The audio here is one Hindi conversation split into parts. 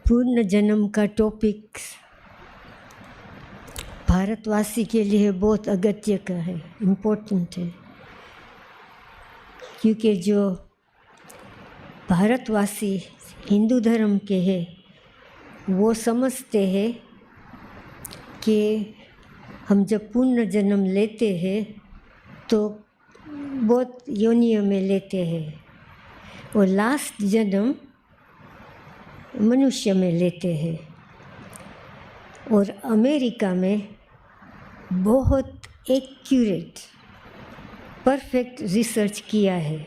पूर्ण जन्म का टॉपिक भारतवासी के लिए बहुत अगत्य का है, इम्पोर्टेंट है, क्योंकि जो भारतवासी हिंदू धर्म के हैं वो समझते हैं कि हम जब पूर्ण जन्म लेते हैं तो बहुत योनियों में लेते हैं और लास्ट जन्म मनुष्य में लेते हैं। और अमेरिका में बहुत एक्यूरेट परफेक्ट रिसर्च किया है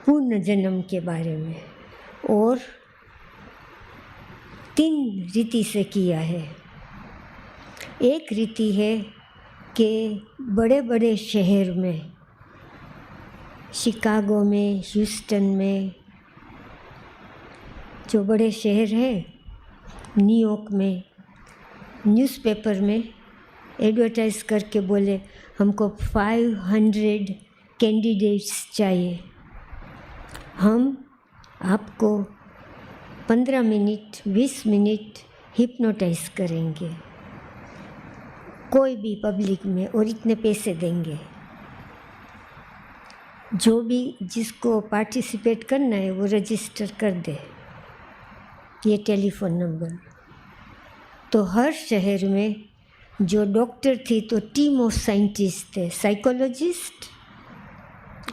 पूर्ण जन्म के बारे में और 3 रीति से किया है। एक रीति है कि बड़े बड़े शहर में, शिकागो में, ह्यूस्टन में, जो बड़े शहर हैं, न्यूयॉर्क में, न्यूज़पेपर में एडवर्टाइज़ करके बोले हमको 500 कैंडिडेट्स चाहिए, हम आपको 15 मिनट 20 मिनट हिप्नोटाइज करेंगे, कोई भी पब्लिक में, और इतने पैसे देंगे। जो भी जिसको पार्टिसिपेट करना है वो रजिस्टर कर दे, ये टेलीफोन नंबर। तो हर शहर में जो डॉक्टर थी तो टीम ऑफ साइंटिस्ट थे, साइकोलॉजिस्ट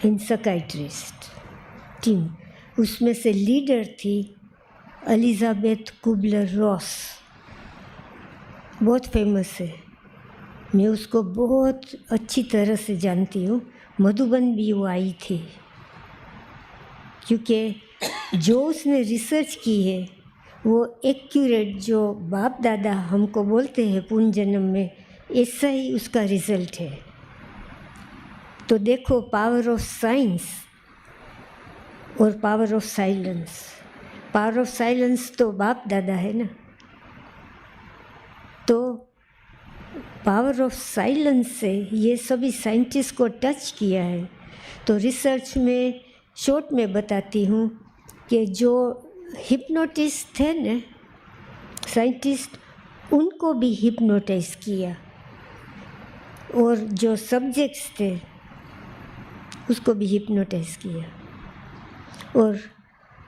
एंड साइकियाट्रिस्ट टीम। उसमें से लीडर थी एलिजाबेथ कुबलर रॉस, बहुत फेमस है, मैं उसको बहुत अच्छी तरह से जानती हूँ। मधुबन भी वो आई थी, क्योंकि जो उसने रिसर्च की है वो एक्यूरेट, जो बाप दादा हमको बोलते हैं पूर्ण जन्म में, ऐसा ही उसका रिज़ल्ट है। तो देखो पावर ऑफ साइंस और power of silence. Power of silence तो बाप दादा है ना, तो पावर ऑफ साइलेंस से ये सभी साइंटिस्ट को टच किया है। तो रिसर्च में शॉर्ट में बताती हूँ कि जो हिप्नोटिस्ट थे ना साइंटिस्ट, उनको भी हिप्नोटाइज किया, और जो सब्जेक्ट्स थे उसको भी हिप्नोटाइज किया। और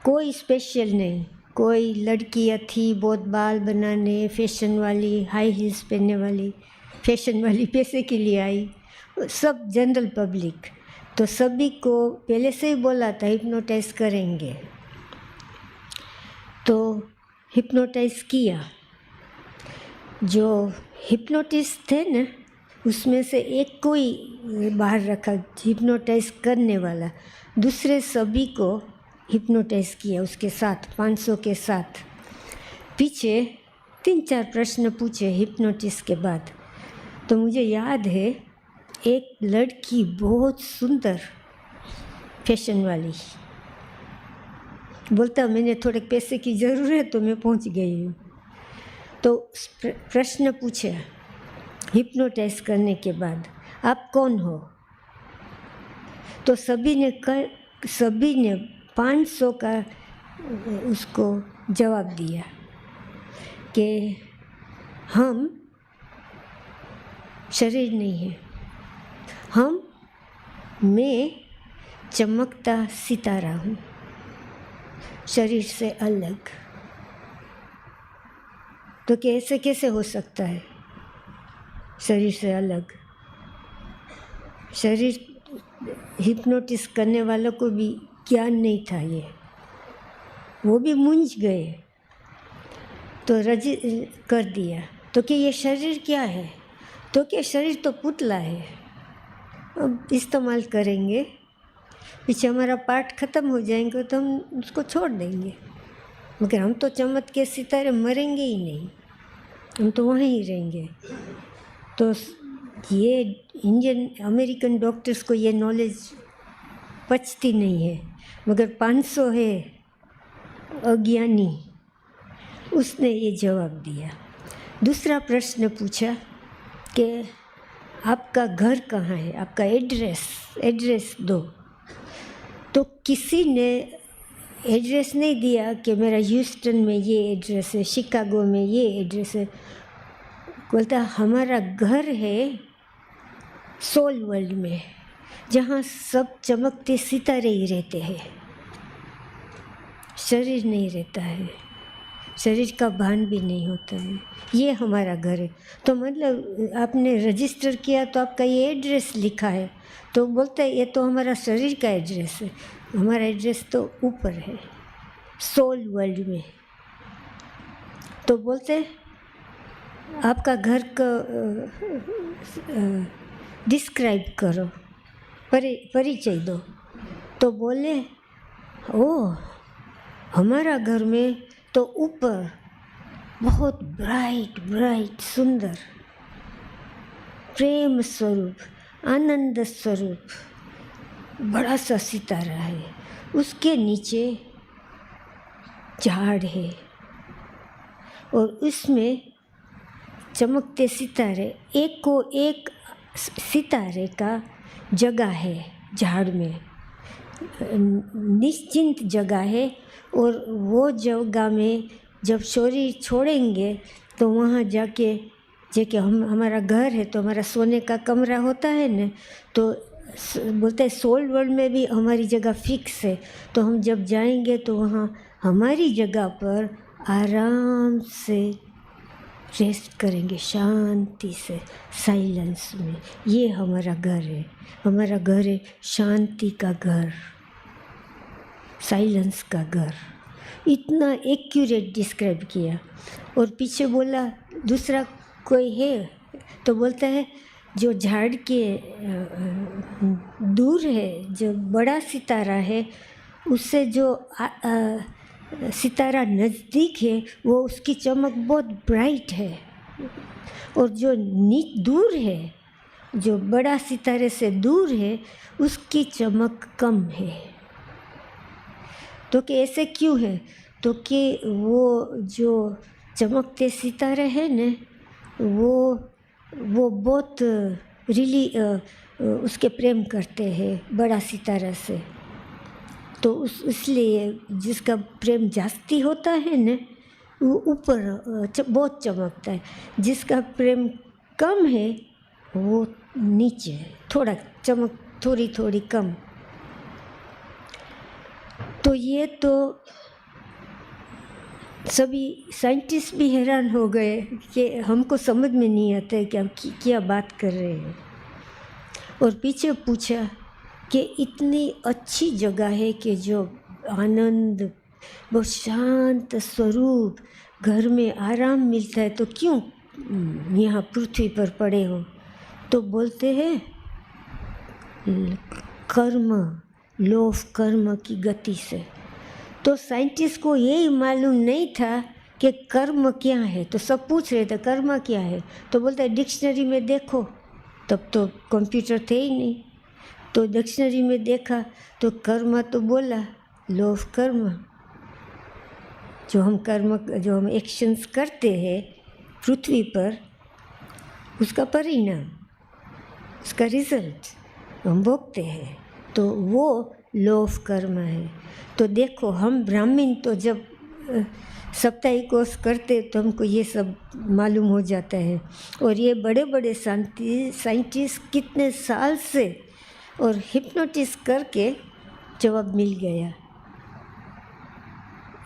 कोई स्पेशल नहीं, कोई लड़कियाँ थी बहुत बाल बनाने, फैशन वाली, हाई हील्स पहनने वाली, फैशन वाली पैसे के लिए आई, सब जनरल पब्लिक। तो सभी को पहले से ही बोला था हिप्नोटाइज करेंगे, तो हिप्नोटाइज किया। जो हिप्नोटिस्ट थे ना उसमें से एक को ही बाहर रखा हिप्नोटाइज करने वाला, दूसरे सभी को हिप्नोटाइज किया उसके साथ, 500 के साथ। पीछे 3-4 प्रश्न पूछे हिप्नोटिस्ट के बाद। तो मुझे याद है एक लड़की बहुत सुंदर फैशन वाली बोलता मैंने थोड़े पैसे की ज़रूरत है तो मैं पहुंच गई हूँ। तो प्रश्न पूछे हिप्नोटाइज करने के बाद, आप कौन हो? तो सभी ने 500 का उसको जवाब दिया कि हम शरीर नहीं है, मैं चमकता सितारा हूँ, शरीर से अलग। तो कैसे कैसे हो सकता है शरीर से अलग? शरीर हिप्नोटिस करने वालों को भी ज्ञान नहीं था, ये वो भी मूंझ गए। तो कर दिया। तो कि ये शरीर क्या है? तो कि शरीर तो पुतला है, अब इस्तेमाल करेंगे, पीछे हमारा पार्ट ख़त्म हो जाएंगे तो हम उसको छोड़ देंगे, मगर हम तो चमक के सितारे मरेंगे ही नहीं, हम तो वहीं ही रहेंगे। तो ये इंडियन अमेरिकन डॉक्टर्स को ये नॉलेज पचती नहीं है, मगर 500 है अज्ञानी, उसने ये जवाब दिया। दूसरा प्रश्न पूछा कि आपका घर कहाँ है, आपका एड्रेस दो। तो किसी ने एड्रेस नहीं दिया कि मेरा ह्यूस्टन में ये एड्रेस है, शिकागो में ये एड्रेस है। बोलता हमारा घर है सोल वर्ल्ड में, जहाँ सब चमकते सितारे ही रहते हैं, शरीर नहीं रहता है, शरीर का भान भी नहीं होता है, ये हमारा घर है। तो मतलब आपने रजिस्टर किया तो आपका ये एड्रेस लिखा है, तो बोलता है ये तो हमारा शरीर का एड्रेस है, हमारा एड्रेस तो ऊपर है सोल वर्ल्ड में। तो बोलते आपका घर का डिस्क्राइब करो, परिचय दो। तो बोले ओ हमारा घर में तो ऊपर बहुत ब्राइट ब्राइट सुंदर प्रेम स्वरूप, आनंद स्वरूप बड़ा सा सितारा है, उसके नीचे झाड़ है और उसमें चमकते सितारे, एक को एक सितारे का जगह है झाड़ में, निश्चिंत जगह है। और वो जगह में जब शरीर छोड़ेंगे तो वहाँ जाके हमारा घर है तो हमारा सोने का कमरा होता है न, तो बोलते हैं सोल वर्ल्ड में भी हमारी जगह फिक्स है। तो हम जब जाएंगे तो वहाँ हमारी जगह पर आराम से रेस्ट करेंगे, शांति से, साइलेंस में। ये हमारा घर है, हमारा घर है शांति का घर, साइलेंस का घर। इतना एक्यूरेट डिस्क्राइब किया। और पीछे बोला दूसरा कोई है, तो बोलता है जो झाड़ के दूर है, जो बड़ा सितारा है, उससे जो सितारा नज़दीक है वो उसकी चमक बहुत ब्राइट है, और जो दूर है, जो बड़ा सितारे से दूर है, उसकी चमक कम है। तो कि ऐसे क्यों है? तो कि वो जो चमकते सितारे हैं न, वो बहुत उसके प्रेम करते हैं बड़ा सितारा से। तो इसलिए जिसका प्रेम जास्ती होता है न, वो ऊपर बहुत चमकता है, जिसका प्रेम कम है वो नीचे थोड़ा चमक, थोड़ी थोड़ी कम। तो ये तो सभी साइंटिस्ट भी हैरान हो गए कि हमको समझ में नहीं आता है कि हम क्या बात कर रहे हैं। और पीछे पूछा कि इतनी अच्छी जगह है कि जो आनंद, वो शांत स्वरूप, घर में आराम मिलता है, तो क्यों यहाँ पृथ्वी पर पड़े हो? तो बोलते हैं कर्म, लॉ ऑफ कर्म की गति से। तो साइंटिस्ट को यही मालूम नहीं था कि कर्म क्या है। तो सब पूछ रहे थे कर्म क्या है, तो बोलते हैं डिक्शनरी में देखो। तब तो कंप्यूटर थे ही नहीं, तो डिक्शनरी में देखा तो कर्म तो बोला लॉ ऑफ कर्म, जो हम एक्शंस करते हैं पृथ्वी पर, उसका परिणाम, उसका रिजल्ट हम भोगते हैं, तो वो लॉ ऑफ कर्म है। तो देखो हम ब्राह्मण तो जब सप्ताही कोर्स करते तो हमको ये सब मालूम हो जाता है। और ये बड़े बड़े साइंटिस्ट कितने साल से और हिप्नोटिस करके जवाब मिल गया,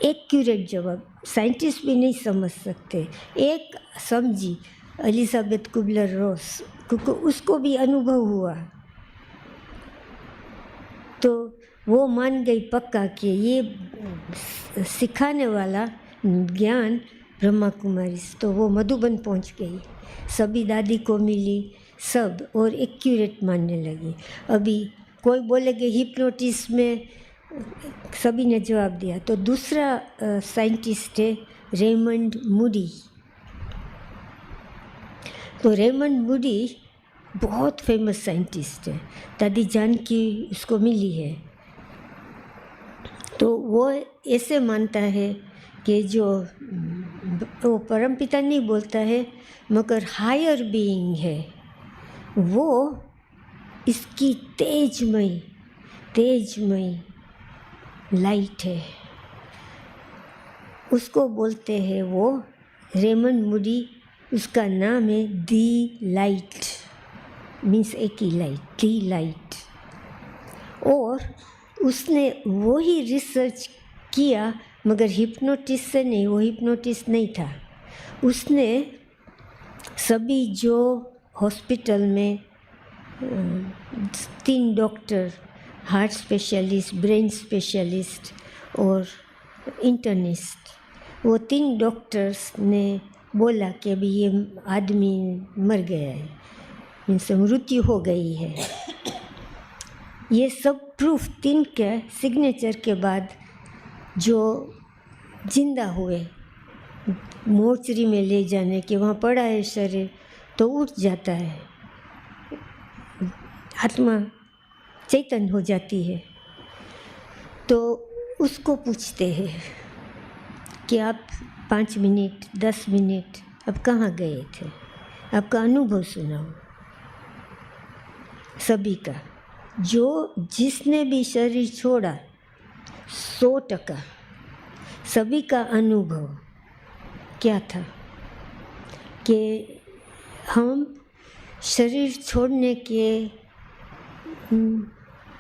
एक्यूरेट जवाब, साइंटिस्ट भी नहीं समझ सकते। एक समझी एलिजाबेथ कुबलर रॉस, क्योंकि उसको भी अनुभव हुआ, तो वो मान गई पक्का कि ये सिखाने वाला ज्ञान ब्रह्मा कुमारी। तो वो मधुबन पहुंच गई, सभी दादी को मिली सब, और एक्यूरेट मानने लगी। अभी कोई बोलेगे हिप्नोटिस में, सभी ने जवाब दिया। तो दूसरा साइंटिस्ट है रेमंड मूडी। तो रेमंड मूडी बहुत फेमस साइंटिस्ट है, दादी जानकी उसको मिली है। तो वो ऐसे मानता है कि जो वो परमपिता नहीं बोलता है, मगर हायर बीइंग है, वो इसकी तेजमय लाइट है, उसको बोलते हैं वो रेमंड मूडी, उसका नाम है दी लाइट, मीन्स एक ही लाइट, दी लाइट। और उसने वो ही रिसर्च किया, मगर हिप्नोटिस्ट से नहीं, वो हिप्नोटिस्ट नहीं था। उसने सभी जो हॉस्पिटल में 3 doctor, heart specialist, brain specialist और इंटर्निस्ट, वो 3 डॉक्टर्स ने बोला कि अभी ये आदमी मर गया है, मीन्स मृत्यु हो गई है। ये सब प्रूफ 3 के सिग्नेचर के बाद जो जिंदा हुए, मोर्चरी में ले जाने के, वहाँ पड़ा है शरीर तो उठ जाता है, आत्मा चैतन्य हो जाती है। तो उसको पूछते हैं कि आप 5 मिनट 10 मिनट अब कहाँ गए थे, आपका अनुभव सुनाओ। सभी का, जो जिसने भी शरीर छोड़ा 100% सभी का अनुभव क्या था कि हम शरीर छोड़ने के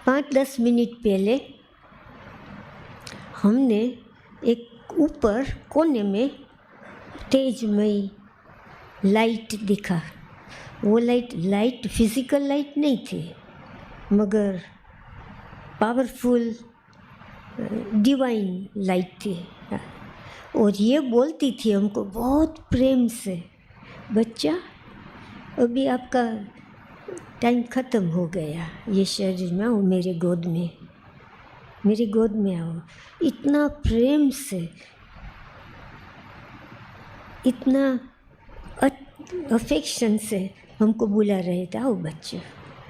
5-10 मिनट पहले हमने एक ऊपर कोने में तेजमयी लाइट दिखा। वो लाइट फिजिकल लाइट नहीं थी, मगर पावरफुल डिवाइन लाइट थी। और ये बोलती थी हमको बहुत प्रेम से, बच्चा अभी आपका टाइम ख़त्म हो गया, ये शरीर में आओ, मेरे गोद में आओ। इतना प्रेम से, इतना अफेक्शन से हमको बुला रहे थे, आओ बच्चे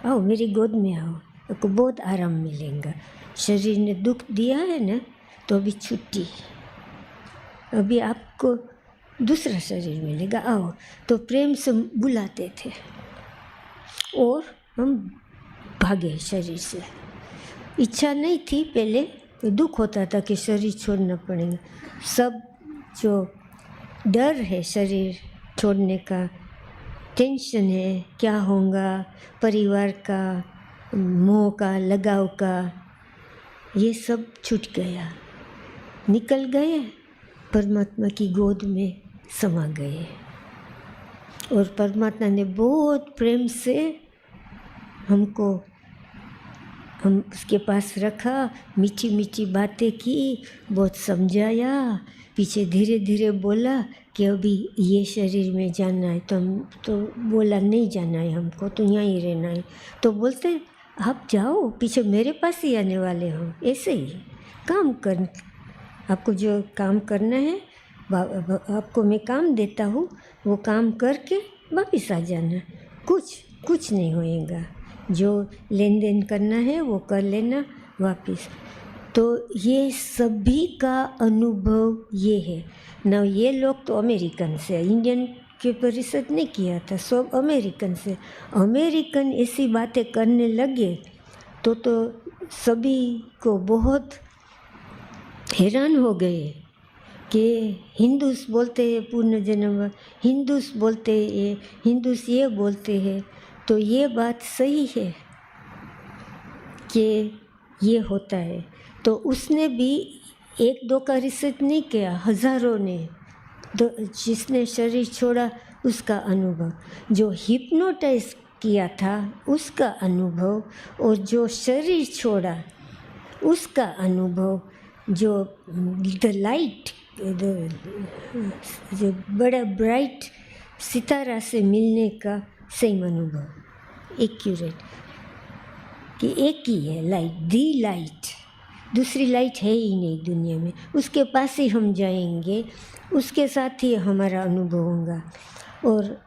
आओ मेरी गोद में आओ, आपको बहुत आराम मिलेगा। शरीर ने दुख दिया है ना, तो अभी छुट्टी, अभी आपको दूसरा शरीर मिलेगा, आओ। तो प्रेम से बुलाते थे और हम भागे शरीर से। इच्छा नहीं थी पहले, तो दुख होता था कि शरीर छोड़ना पड़ेगा। सब जो डर है शरीर छोड़ने का, टेंशन है क्या होगा, परिवार का, मोह का, लगाव का, ये सब छूट गया, निकल गए, परमात्मा की गोद में समा गए। और परमात्मा ने बहुत प्रेम से हम उसके पास रखा, मीठी मीठी बातें की, बहुत समझाया, पीछे धीरे धीरे बोला कि अभी ये शरीर में जाना है। तो हम तो बोला नहीं जाना है हमको, तो यहाँ ही रहना है। तो बोलते आप जाओ, पीछे मेरे पास ही आने वाले हो, ऐसे ही काम कर, आपको जो काम करना है आपको मैं काम देता हूँ, वो काम करके वापस आ जाना, कुछ नहीं होएगा। जो लेन देन करना है वो कर लेना वापस। तो ये सभी का अनुभव ये है ना। ये लोग तो अमेरिकन से, इंडियन के ऊपर रिसर्च नहीं किया था, सब अमेरिकन से। अमेरिकन ऐसी बातें करने लगे तो सभी को बहुत हैरान हो गए कि हिंदूस बोलते हैं पुनर्जन्म, हिंदूस बोलते हैं, हिंदूस ये बोलते हैं। तो ये बात सही है कि ये होता है। तो उसने भी 1-2 का रिसर्च नहीं किया, हज़ारों ने, जिसने शरीर छोड़ा उसका अनुभव, जो हिप्नोटाइज किया था उसका अनुभव, और जो शरीर छोड़ा उसका अनुभव, जो द लाइट, जो बड़ा ब्राइट सितारा से मिलने का सेम अनुभव, एक्यूरेट, कि एक ही है लाइट, दी लाइट, दूसरी लाइट है ही नहीं दुनिया में। उसके पास ही हम जाएंगे, उसके साथ ही हमारा अनुभव होगा। और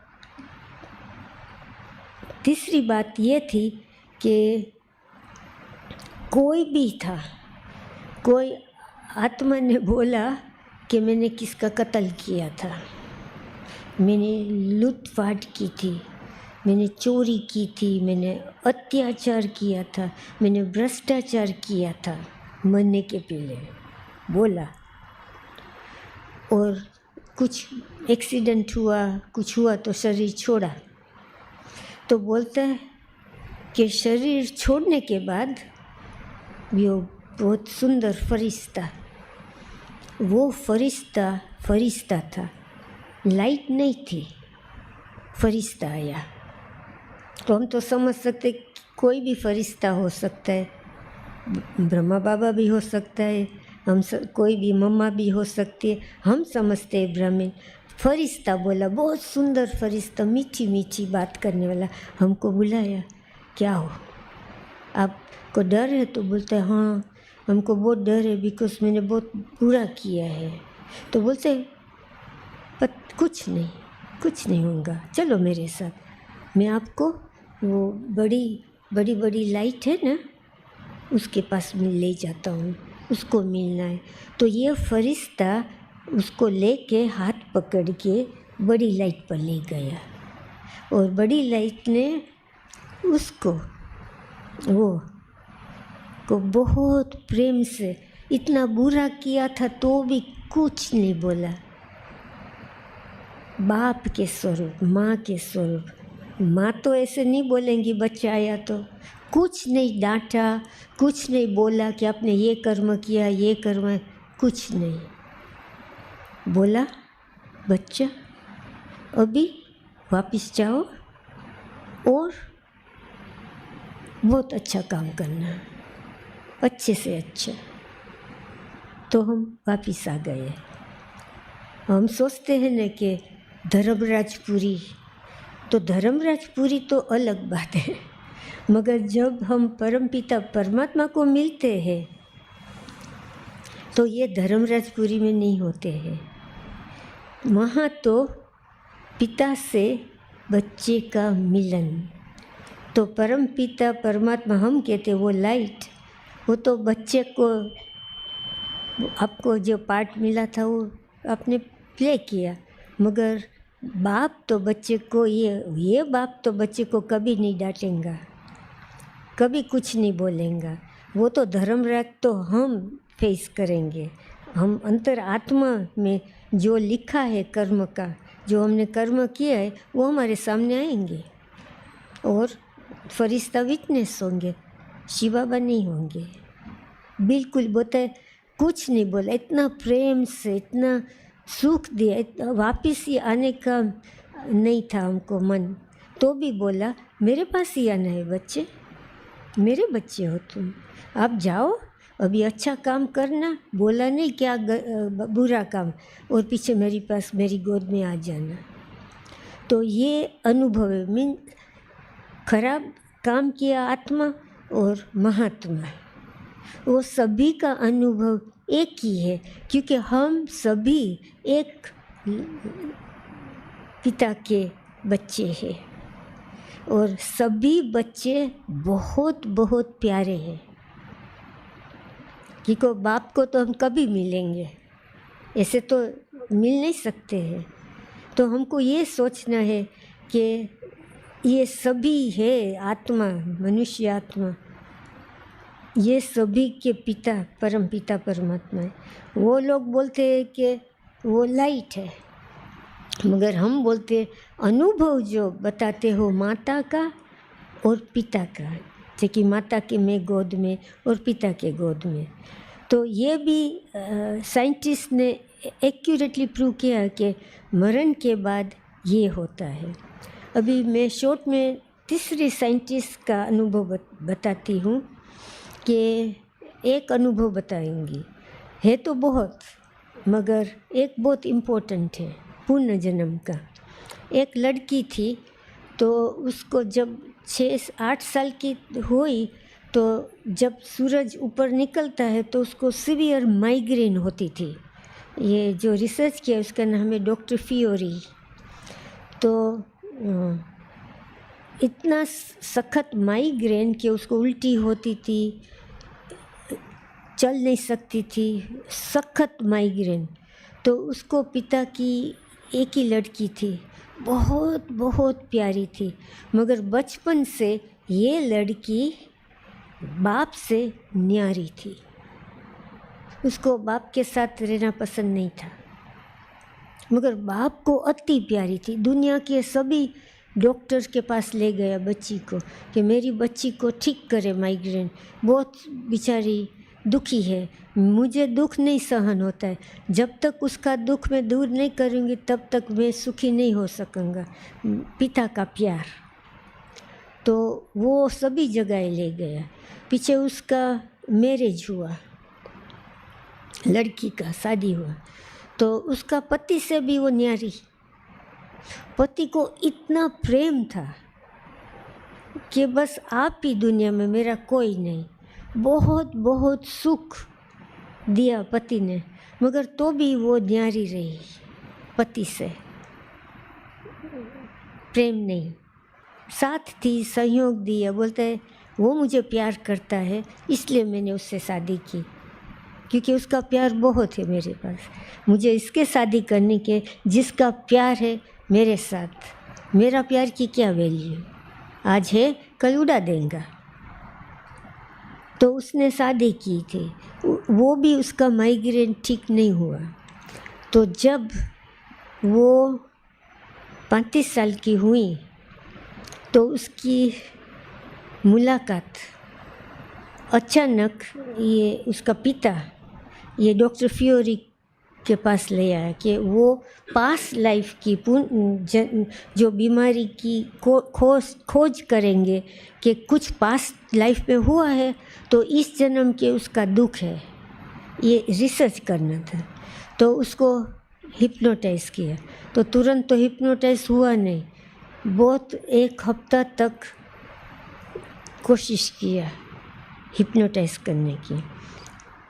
तीसरी बात ये थी कि कोई भी था, कोई आत्मा ने बोला कि मैंने किसका कत्ल किया था, मैंने लूटपाट की थी, मैंने चोरी की थी, मैंने अत्याचार किया था, मैंने भ्रष्टाचार किया था, मरने के पहले बोला। और कुछ एक्सीडेंट हुआ, कुछ हुआ तो शरीर छोड़ा, तो बोलता है कि शरीर छोड़ने के बाद वो बहुत सुंदर फरिश्ता, वो फरिश्ता था, लाइट नहीं थी, फरिश्ता आया। तो हम तो समझ सकते कोई भी फरिश्ता हो सकता है, ब्रह्मा बाबा भी हो सकता है, कोई भी मम्मा भी हो सकती है, हम समझते हैं ब्राह्मण। फरिश्ता बोला, बहुत सुंदर फरिश्ता, मीठी मीठी बात करने वाला, हमको बुलाया, क्या हो आपको डर है? तो बोलता है हाँ हमको बहुत डर है, बिकॉज मैंने बहुत बुरा किया है। तो बोलते कुछ नहीं होगा, चलो मेरे साथ, मैं आपको वो बड़ी लाइट है ना उसके पास में ले जाता हूँ, उसको मिलना है। तो ये फरिश्ता उसको लेके हाथ पकड़ के बड़ी लाइट पर ले गया, और बड़ी लाइट ने उसको को बहुत प्रेम से, इतना बुरा किया था तो भी कुछ नहीं बोला, बाप के स्वरूप, माँ के स्वरूप। माँ तो ऐसे नहीं बोलेंगी बच्चा आया तो, कुछ नहीं डांटा, कुछ नहीं बोला कि आपने ये कर्म किया, ये कर्म, कुछ नहीं बोला, बच्चा अभी वापस जाओ और बहुत अच्छा काम करना, अच्छे से अच्छा। तो हम वापस आ गए। हम सोचते हैं न कि धर्मराजपुरी, तो धर्मराजपुरी तो अलग बात है, मगर जब हम परमपिता परमात्मा को मिलते हैं तो ये धर्मराजपुरी में नहीं होते हैं। वहाँ तो पिता से बच्चे का मिलन, तो परमपिता परमात्मा हम कहते वो लाइट, वो तो बच्चे को, आपको जो पार्ट मिला था वो आपने प्ले किया, मगर बाप तो बच्चे को, ये बाप तो बच्चे को कभी नहीं डांटेगा, कभी कुछ नहीं बोलेगा। वो तो धर्मराज तो हम फेस करेंगे, हम अंतर आत्मा में जो लिखा है कर्म का, जो हमने कर्म किया है वो हमारे सामने आएंगे, और फरिश्ता विटनेस होंगे, शिव बाबा नहीं होंगे। बिल्कुल बोलते कुछ नहीं बोला, इतना प्रेम से, इतना सुख दिया, इतना वापस ही आने का नहीं था हमको मन, तो भी बोला मेरे पास ही आना है बच्चे, मेरे बच्चे हो तुम, आप जाओ अभी अच्छा काम करना, बोला नहीं क्या बुरा काम, और पीछे मेरे पास मेरी गोद में आ जाना। तो ये अनुभव है, मीन खराब काम किया आत्मा और महात्मा, वो सभी का अनुभव एक ही है, क्योंकि हम सभी एक पिता के बच्चे हैं, और सभी बच्चे बहुत बहुत प्यारे हैं, क्योंकि बाप को तो हम कभी मिलेंगे, ऐसे तो मिल नहीं सकते हैं। तो हमको ये सोचना है कि ये सभी है आत्मा, मनुष्य आत्मा, ये सभी के पिता परम पिता परमात्मा है। वो लोग बोलते हैं कि वो लाइट है, मगर हम बोलते अनुभव जो बताते हो माता का और पिता का, जैसे कि माता के में गोद में और पिता के गोद में। तो ये भी साइंटिस्ट ने एक्यूरेटली प्रूव किया है कि मरण के बाद ये होता है। अभी मैं शॉर्ट में तीसरी साइंटिस्ट का अनुभव बताती हूँ, कि एक अनुभव बताएंगी, है तो बहुत, मगर एक बहुत इम्पोर्टेंट है, पूर्ण जन्म का। एक लड़की थी, तो उसको जब 6-8 साल की हुई, तो जब सूरज ऊपर निकलता है तो उसको सीवियर माइग्रेन होती थी। ये जो रिसर्च किया उसका नाम है डॉक्टर फियोरी। तो इतना सख्त माइग्रेन कि उसको उल्टी होती थी, चल नहीं सकती थी, सख्त माइग्रेन। तो उसको पिता की एक ही लड़की थी, बहुत बहुत प्यारी थी, मगर बचपन से ये लड़की बाप से न्यारी थी, उसको बाप के साथ रहना पसंद नहीं था। मगर बाप को अति प्यारी थी। दुनिया के सभी डॉक्टर्स के पास ले गया बच्ची को कि मेरी बच्ची को ठीक करे माइग्रेन, बहुत बेचारी दुखी है, मुझे दुख नहीं सहन होता है, जब तक उसका दुख मैं दूर नहीं करूँगी तब तक मैं सुखी नहीं हो सकूँगा। पिता का प्यार, तो वो सभी जगह ले गया। पीछे उसका मैरिज हुआ, लड़की का शादी हुआ, तो उसका पति से भी वो न्यारी, पति को इतना प्रेम था कि बस आप ही दुनिया में, मेरा कोई नहीं। बहुत बहुत सुख दिया पति ने, मगर तो भी वो न्यारी रही, पति से प्रेम नहीं, साथ थी, सहयोग दिया। बोलते हैं वो मुझे प्यार करता है इसलिए मैंने उससे शादी की, क्योंकि उसका प्यार बहुत है मेरे पास, मुझे इसके शादी करने के जिसका प्यार है मेरे साथ। मेरा प्यार की क्या वैल्यू, आज है कल उड़ा देगा। तो उसने शादी की थी, वो भी उसका माइग्रेन ठीक नहीं हुआ। तो जब वो 35 साल की हुई तो उसकी मुलाकात अचानक, ये उसका पिता ये डॉक्टर फियोरी के पास ले आया कि वो पास लाइफ की जो बीमारी की खोज करेंगे कि कुछ पास लाइफ में हुआ है तो इस जन्म के उसका दुख है, ये रिसर्च करना था। तो उसको हिप्नोटाइज किया, तो तुरंत तो हिप्नोटाइज हुआ नहीं, बहुत 1 हफ्ता तक कोशिश किया हिप्नोटाइज करने की।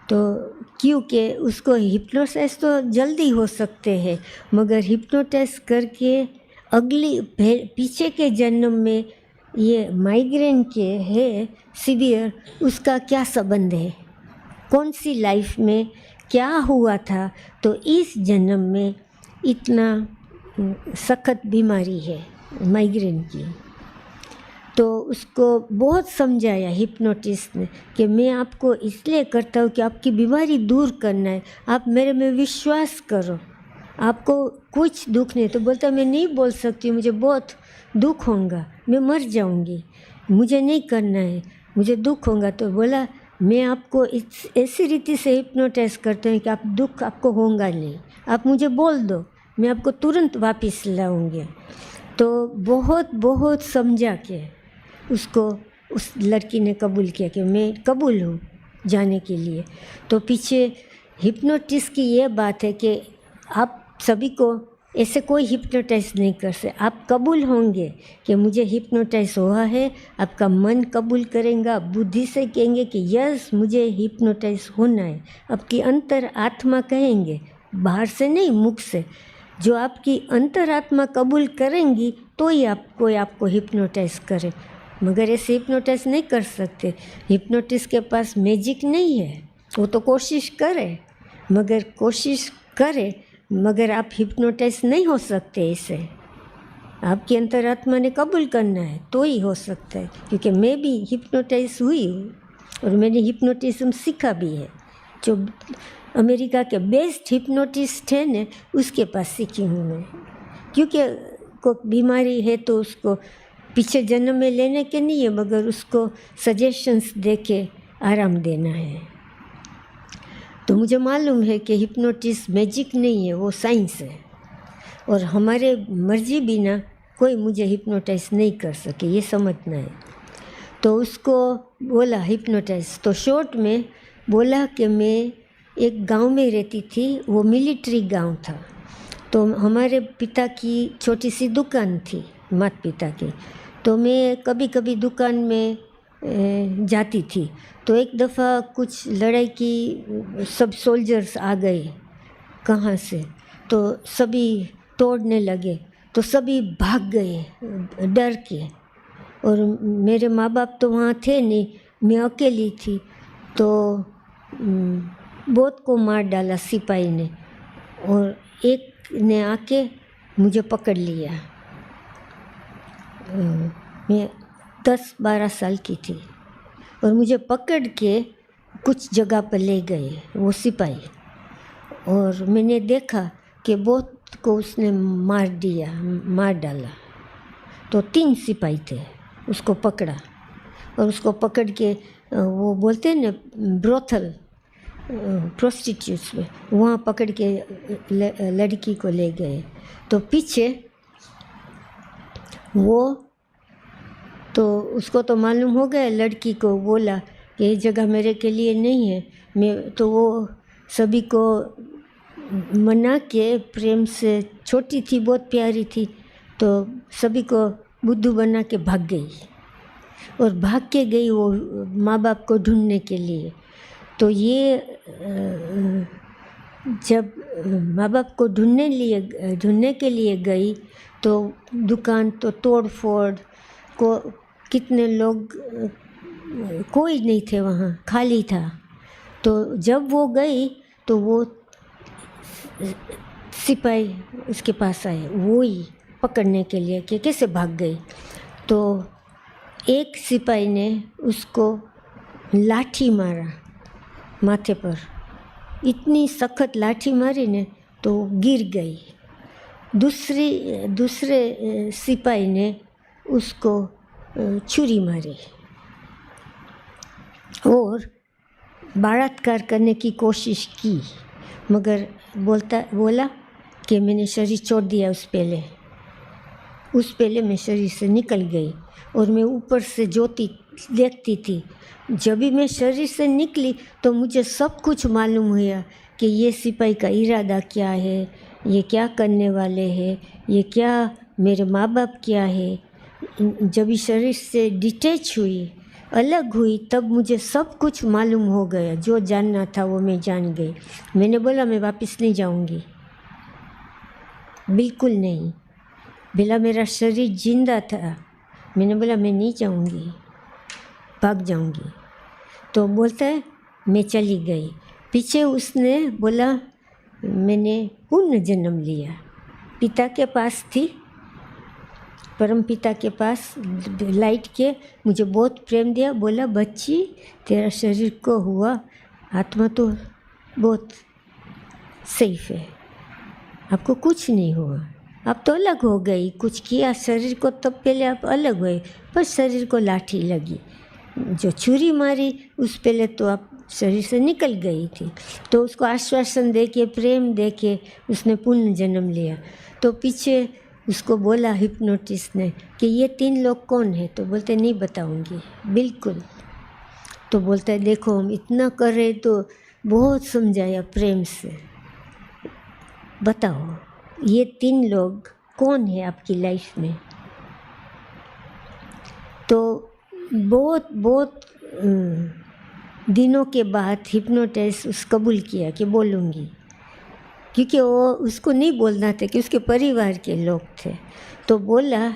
तो क्योंकि उसको हिप्नोटाइज तो जल्दी हो सकते हैं, मगर हिप्नोटाइज करके अगली पीछे के जन्म में ये माइग्रेन के है सीवियर, उसका क्या संबंध है, कौन सी लाइफ में क्या हुआ था, तो इस जन्म में इतना सख्त बीमारी है माइग्रेन की। तो उसको बहुत समझाया हिप्नोटिस्ट ने कि मैं आपको इसलिए करता हूँ कि आपकी बीमारी दूर करना है, आप मेरे में विश्वास करो, आपको कुछ दुख नहीं। तो बोलता मैं नहीं बोल सकती, मुझे बहुत दुख होगा, मैं मर जाऊँगी, मुझे नहीं करना है, मुझे दुख होगा। तो बोला मैं आपको ऐसी रीति से हिप्नोटाइज करता हूँ कि आप दुख आपको होगा नहीं, आप मुझे बोल दो, मैं आपको तुरंत वापस लाऊंगी। तो बहुत बहुत समझा के उसको उस लड़की ने कबूल किया कि मैं कबूल हूँ जाने के लिए। तो पीछे हिप्नोटिस्ट की ये बात है कि आप सभी को ऐसे कोई हिप्नोटाइज नहीं कर सकते, आप कबूल होंगे कि मुझे हिप्नोटाइज हुआ है, आपका मन कबूल करेगा, बुद्धि से कहेंगे कि यस मुझे हिप्नोटाइज होना है, आपकी अंतर आत्मा कहेंगे, बाहर से नहीं मुख से। जो आपकी अंतर आत्मा कबूल करेंगी तो ही आपको हिप्नोटाइज करे, मगर ऐसे हिप्नोटाइज नहीं कर सकते। हिप्नोटिस्ट के पास मैजिक नहीं है, वो तो कोशिश करे मगर आप हिप्नोटाइज नहीं हो सकते। ऐसे आपकी अंतरात्मा ने कबूल करना है तो ही हो सकता है, क्योंकि मैं भी हिप्नोटाइज हुई हूँ और मैंने हिप्नोटिज्म सीखा भी है। जो अमेरिका के बेस्ट हिप्नोटिस्ट है ने उसके पास सीखी हूँ मैं, क्योंकि को बीमारी है तो उसको पीछे जन्म में लेने के नहीं है, मगर उसको सजेशंस दे के आराम देना है। तो मुझे मालूम है कि हिप्नोटिस्ट मैजिक नहीं है, वो साइंस है, और हमारे मर्जी बिना कोई मुझे हिप्नोटाइज नहीं कर सके, ये समझना है। तो उसको बोला हिप्नोटाइज, तो शॉर्ट में बोला कि मैं एक गांव में रहती थी, वो मिलिट्री गांव था। तो हमारे पिता की छोटी सी दुकान थी, माता पिता की, तो मैं कभी कभी दुकान में जाती थी। तो एक दफ़ा कुछ लड़ाई की सब सोल्जर्स आ गए कहाँ से, तो सभी तोड़ने लगे, तो सभी भाग गए डर के, और मेरे माँ बाप तो वहाँ थे नहीं, मैं अकेली थी। तो बहुत को मार डाला सिपाही ने, और एक ने आके मुझे पकड़ लिया। मैं 10-12 साल की थी, और मुझे पकड़ के कुछ जगह पर ले गए वो सिपाही, और मैंने देखा कि बहुत को उसने मार डाला। तो 3 सिपाही थे, उसको पकड़ा और उसको पकड़ के वो बोलते हैं ना ब्रोथल, प्रोस्टिट्यूट्स में, वहाँ पकड़ के लड़की को ले गए। तो पीछे वो तो उसको तो मालूम हो गया, लड़की को बोला कि ये जगह मेरे के लिए नहीं है। मैं तो वो सभी को मना के प्रेम से, छोटी थी, बहुत प्यारी थी, तो सभी को बुद्धू बना के भाग गई और भाग के गई वो माँ बाप को ढूंढने के लिए। तो ये जब माँ बाप को ढूंढने के लिए गई तो दुकान तो तोड़ फोड़ को, कितने लोग, कोई नहीं थे वहाँ, खाली था। तो जब वो गई तो वो सिपाही उसके पास आए, वो ही पकड़ने के लिए कि कैसे भाग गई। तो एक सिपाही ने उसको लाठी मारा माथे पर, इतनी सख्त लाठी मारी ने तो गिर गई। दूसरे सिपाही ने उसको छुरी मारी और बलात्कार करने की कोशिश की, मगर बोला कि मैंने शरीर छोड़ दिया उस पहले मैं शरीर से निकल गई और मैं ऊपर से ज्योति देखती थी। जब भी मैं शरीर से निकली तो मुझे सब कुछ मालूम हुआ कि ये सिपाही का इरादा क्या है, ये क्या करने वाले हैं, ये क्या मेरे माँ बाप क्या है। जब भी शरीर से डिटैच हुई, अलग हुई, तब मुझे सब कुछ मालूम हो गया। जो जानना था वो मैं जान गई। मैंने बोला मैं वापस नहीं जाऊंगी, बिल्कुल नहीं। बोला मेरा शरीर जिंदा था, मैंने बोला मैं नहीं जाऊंगी, भाग जाऊंगी। तो बोलता है मैं चली गई। पीछे उसने बोला मैंने पुनः जन्म लिया, पिता के पास थी, परम पिता के पास लाइट के मुझे बहुत प्रेम दिया। बोला बच्ची तेरा शरीर को हुआ, आत्मा तो बहुत सेफ है, आपको कुछ नहीं हुआ, आप तो अलग हो गई, कुछ किया शरीर को, तब पहले आप अलग हुए, पर शरीर को लाठी लगी, जो छुरी मारी उस पहले तो आप शरीर से निकल गई थी। तो उसको आश्वासन दे के, प्रेम दे के उसने पुनः जन्म लिया। तो पीछे उसको बोला हिप्नोटिस्ट ने कि ये 3 लोग कौन है। तो बोलते नहीं बताऊंगी, बिल्कुल। तो बोलता है देखो हम इतना कर रहे, तो बहुत समझाया प्रेम से, बताओ ये 3 लोग कौन है आपकी लाइफ में। तो बहुत दिनों के बाद हिप्नोटिस्ट उस कबूल किया कि बोलूँगी, क्योंकि वो उसको नहीं बोलना था कि उसके परिवार के लोग थे। तो बोला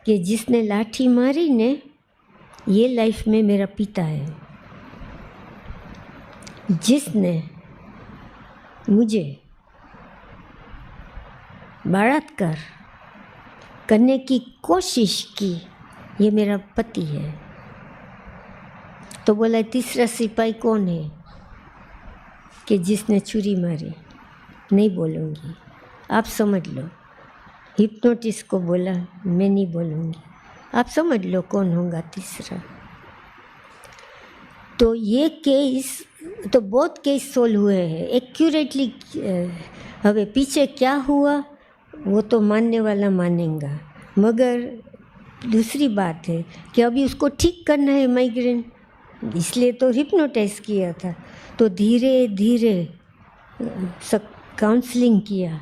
कि जिसने लाठी मारी ने, ये लाइफ में मेरा पिता है, जिसने मुझे बलात्कार करने की कोशिश की, ये मेरा पति है। तो बोला तीसरा सिपाही कौन है कि जिसने छुरी मारी, नहीं बोलूँगी, आप समझ लो। हिप्नोटिस्ट को बोला मैं नहीं बोलूँगी, आप समझ लो कौन होगा तीसरा। तो ये केस तो बहुत केस सोल्व हुए हैं एक्यूरेटली। हवे पीछे क्या हुआ वो तो मानने वाला मानेगा, मगर दूसरी बात है कि अभी उसको ठीक करना है माइग्रेन, इसलिए तो हिप्नोटाइज किया था। तो धीरे धीरे सब काउंसलिंग किया,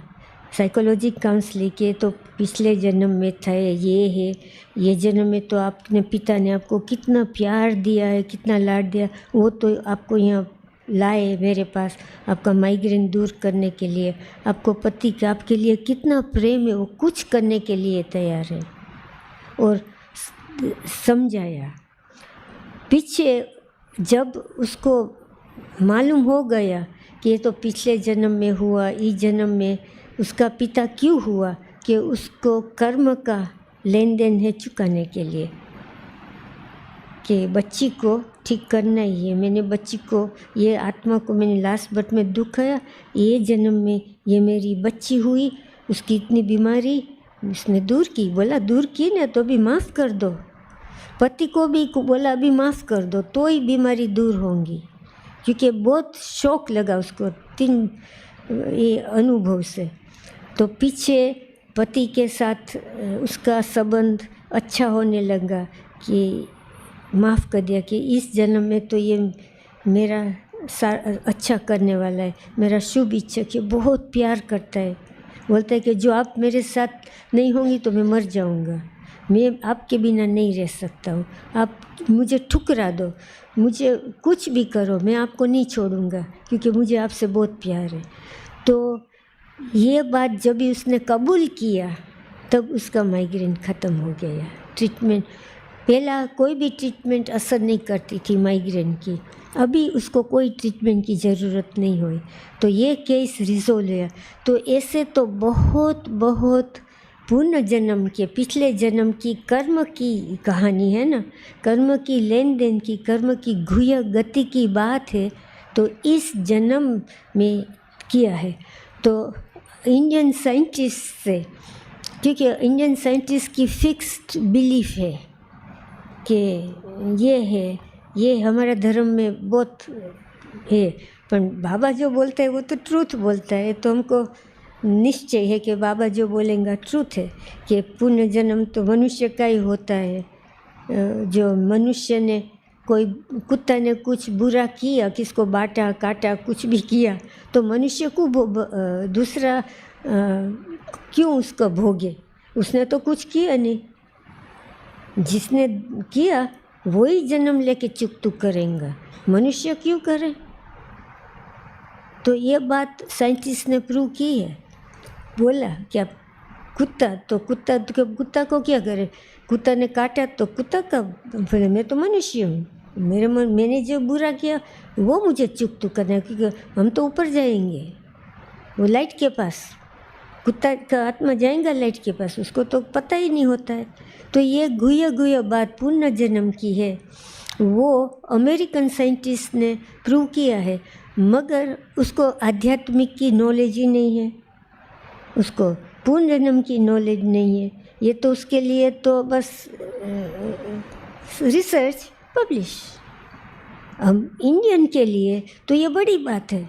साइकोलॉजी काउंसलिंग किए। तो पिछले जन्म में था ये है, ये जन्म में तो आपने पिता ने आपको कितना प्यार दिया है, कितना लाड दिया, वो तो आपको यहाँ लाए मेरे पास आपका माइग्रेन दूर करने के लिए। आपको पति का आपके लिए कितना प्रेम है, वो कुछ करने के लिए तैयार है। और समझाया पीछे जब उसको मालूम हो गया कि ये तो पिछले जन्म में हुआ, इस जन्म में उसका पिता क्यों हुआ, कि उसको कर्म का लेन देन है चुकाने के लिए, कि बच्ची को ठीक करना ही है। मैंने बच्ची को, ये आत्मा को मैंने लास्ट बर्थ में दुखाया, ये जन्म में ये मेरी बच्ची हुई, उसकी इतनी बीमारी उसने दूर की। बोला दूर की ना तो भी माफ़ कर दो। पति को भी बोला अभी माफ़ कर दो तो ही बीमारी दूर होंगी, क्योंकि बहुत शौक लगा उसको 3 ये अनुभव से। तो पीछे पति के साथ उसका संबंध अच्छा होने लगा कि माफ़ कर दिया कि इस जन्म में तो ये मेरा अच्छा करने वाला है, मेरा शुभ इच्छक है, बहुत प्यार करता है। बोलता है कि जो आप मेरे साथ नहीं होंगी तो मैं मर जाऊंगा, मैं आपके बिना नहीं रह सकता हूँ, आप मुझे ठुकरा दो, मुझे कुछ भी करो, मैं आपको नहीं छोड़ूंगा क्योंकि मुझे आपसे बहुत प्यार है। तो ये बात जब भी उसने कबूल किया तब उसका माइग्रेन ख़त्म हो गया। ट्रीटमेंट पहला कोई भी ट्रीटमेंट असर नहीं करती थी माइग्रेन की, अभी उसको कोई ट्रीटमेंट की ज़रूरत नहीं हुई। तो ये केस रिजोल्व है। तो ऐसे तो बहुत बहुत पूर्ण जन्म के पिछले जन्म की कर्म की कहानी है ना, कर्म की लेन देन की, कर्म की गुह्य गति की बात है। तो इस जन्म में किया है। तो इंडियन साइंटिस्ट से, क्योंकि इंडियन साइंटिस्ट की फिक्स्ड बिलीफ है कि ये है, ये हमारा धर्म में बहुत है, पर बाबा जो बोलते हैं वो तो ट्रूथ बोलता है। तो हमको निश्चय है कि बाबा जो बोलेंगे ट्रूथ है कि पुण्य जन्म तो मनुष्य का ही होता है। जो मनुष्य ने कोई कुत्ता ने कुछ बुरा किया, किसको बांटा काटा कुछ भी किया, तो मनुष्य को दूसरा क्यों उसको भोगे? उसने तो कुछ किया नहीं, जिसने किया वही जन्म लेके चुक तुक करेंगे, मनुष्य क्यों करे? तो ये बात साइंटिस्ट ने प्रूव की है। बोला क्या कुत्ता तो कुत्ता को क्या करे? कुत्ता ने काटा तो कुत्ता का, फिर मैं तो मनुष्य हूँ, मैंने जो बुरा किया वो मुझे चुक तुक करना है, क्योंकि हम तो ऊपर जाएंगे वो लाइट के पास। कुत्ता का आत्मा जाएगा लाइट के पास, उसको तो पता ही नहीं होता है। तो ये गुह्य बात पुण्य जन्म की है, वो अमेरिकन साइंटिस्ट ने प्रूव किया है, मगर उसको आध्यात्मिक की नॉलेज ही नहीं है, उसको पूर्ण जन्म की नॉलेज नहीं है। ये तो उसके लिए तो बस रिसर्च पब्लिश। हम इंडियन के लिए तो ये बड़ी बात है,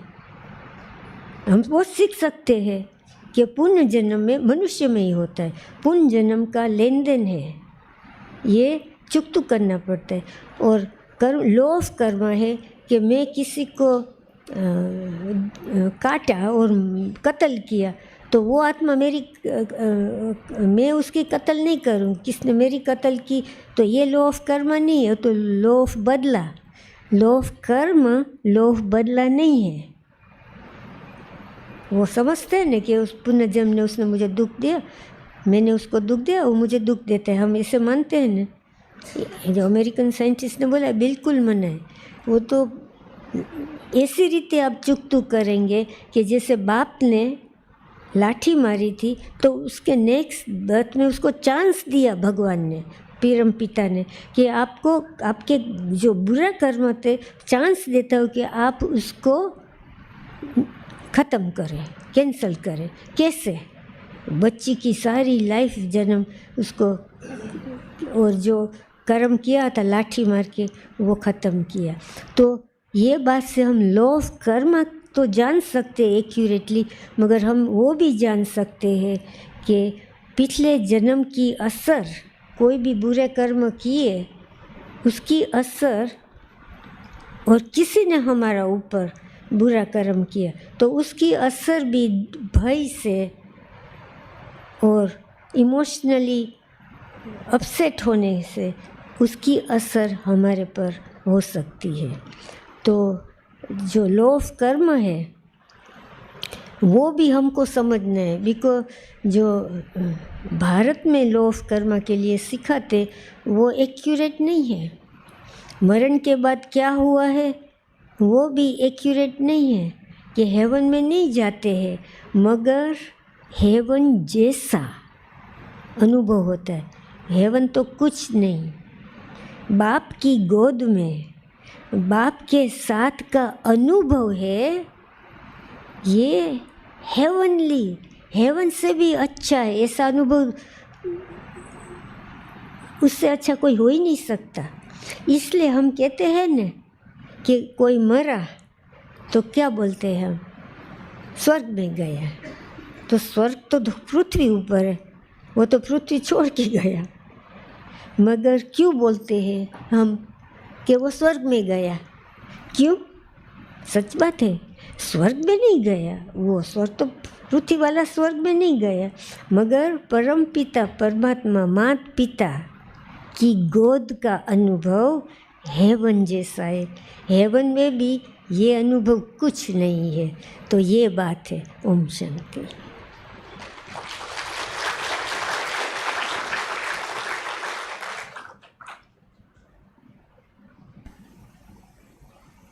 हम बहुत सीख सकते हैं कि पुण्य जन्म में मनुष्य में ही होता है, पुण्य जन्म का लेन देन है, ये चुक तुक करना पड़ता है। और कर्म लॉ ऑफ कर्म है कि मैं किसी को काटा और कत्ल किया तो वो आत्मा मेरी मैं उसकी कत्ल नहीं करूं, किसने मेरी कत्ल की, तो ये लॉ ऑफ कर्म नहीं है, तो लॉ ऑफ बदला, लॉ ऑफ कर्म लॉ ऑफ बदला नहीं है। वो समझते हैं ना कि उस पुनर्जन्म ने उसने मुझे दुख दिया, मैंने उसको दुख दिया, वो मुझे दुख देता है, हम इसे मानते हैं ना। जो अमेरिकन साइंटिस्ट ने बोला बिल्कुल मना है। वो तो ऐसी रीते आप चुक तुक करेंगे कि जैसे बाप ने लाठी मारी थी तो उसके नेक्स्ट बर्थ में उसको चांस दिया भगवान ने, परम पिता ने, कि आपको आपके जो बुरा कर्म थे चांस देता हो कि आप उसको ख़त्म करें, कैंसल करें। कैसे? बच्ची की सारी लाइफ जन्म उसको, और जो कर्म किया था लाठी मार के वो ख़त्म किया। तो ये बात से हम लॉ ऑफ कर्म तो जान सकते हैं एक्यूरेटली, मगर हम वो भी जान सकते हैं कि पिछले जन्म की असर, कोई भी बुरे कर्म किए उसकी असर, और किसी ने हमारा ऊपर बुरा कर्म किया तो उसकी असर भी भय से और इमोशनली अपसेट होने से उसकी असर हमारे पर हो सकती है। तो जो लॉ ऑफ कर्म है वो भी हमको समझना है, बिकॉज जो भारत में लॉ ऑफ कर्म के लिए सिखाते वो एक्यूरेट नहीं है। मरण के बाद क्या हुआ है वो भी एक्यूरेट नहीं है, कि हेवन में नहीं जाते हैं, मगर हेवन जैसा अनुभव होता है। हेवन तो कुछ नहीं, बाप की गोद में बाप के साथ का अनुभव है, ये हेवनली हेवन से भी अच्छा है, ऐसा अनुभव उससे अच्छा कोई हो ही नहीं सकता। इसलिए हम कहते हैं न कि कोई मरा तो क्या बोलते हैं हम, स्वर्ग में गया। तो स्वर्ग तो पृथ्वी ऊपर है, वो तो पृथ्वी छोड़ के गया। मगर क्यों बोलते हैं हम कि वो स्वर्ग में गया? क्यों? सच बात है, स्वर्ग में नहीं गया वो, स्वर्ग तो पृथ्वी वाला स्वर्ग में नहीं गया, मगर परम पिता परमात्मा माता पिता की गोद का अनुभव हेवन जैसा है। हेवन में भी ये अनुभव कुछ नहीं है। तो ये बात है। ओम शांति।